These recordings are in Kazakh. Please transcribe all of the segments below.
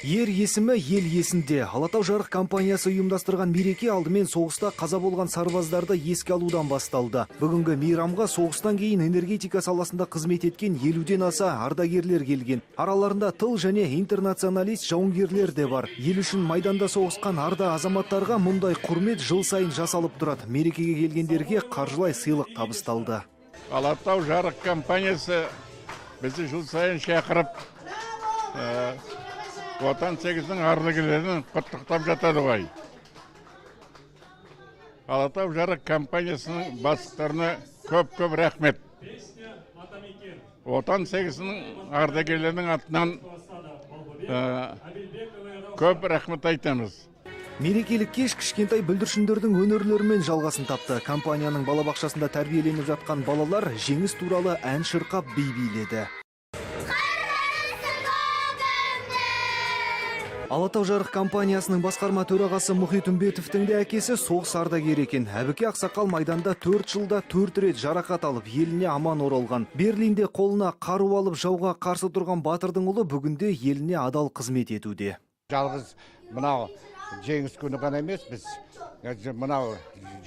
Ер есімі ел есінде. Алатау жарық компаниясы ұйымдастырған мереке алдымен соғыста қаза болған сарбаздарды еске алудан басталды. Бүгінгі мейрамға соғыстан кейін энергетика саласында қызмет еткен 50-ден аса ардагерлер келген. Араларында тыл және интернационалист жауынгерлер де бар. Ел үшін майданда соғысқан арда азаматтарға мұндай құрмет жыл сайын жасалып тұрады. Мерекеге келгендерге қаржылай сыйлық табысталды. Алатау жарық компаниясы бізді жыл сайын шақырып, Отан 8-дің ардагерлерін құттықтап жатады ғой. Алатау жарық компаниясының бастықтарына көп рахмет. Отан 8-ның ардагерлерінің атынан көп рахмет айтамыз. Мерекелік кеш кішкентай бүлдіршіндердің өнерлерімен жалғасын тапты. Компанияның балабақшасында тәрбиеленіп жатқан балалар жеңіс туралы ән шырқап би биледі. Алатау жарық компаниясының басқарма төрағасы Мұхит Үмбетовтің де әкесі соғыс ардагері екен. Әбіке ақсақал майданда 4 жылда 4 рет жарақат алып, еліне аман оралған. Берлинде қолына қару алып жауға қарсы тұрған батырдың ұлы бүгінде еліне адал қызмет етуде. Жалғыз мынау жеңіс күні ғана емес, біз мынау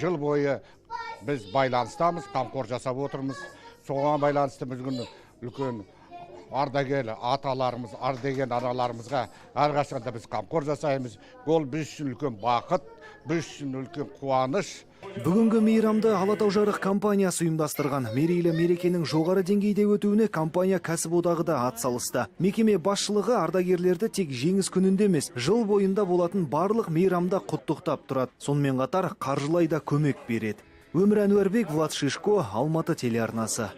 жыл бойы біз байланыстамыз, қамқор жасап отырмыз. Соған байланысты біздің үлкен ардагер аталарымыз, ардагер аналарымызға әрқашанда біз қамқор жасаймыз. Ол біз үшін үлкен бақыт, біз үшін үлкен қуаныш. Бүгінгі мейрамды Алатау жарық компаниясы ұйымдастырған. Мерейлі мерекенің жоғары деңгейде өтуіне компания кәсіподағы да атсалысты. Мекеме басшылығы ардагерлерді тек жеңіс күнінде емес, жыл бойында болатын барлық мейрамда құттықтап тұрады. Сонымен қатар қаржылай да көмек береді. Өмір Әнуарбек, Влад Шишко, Алматы телеарнасы.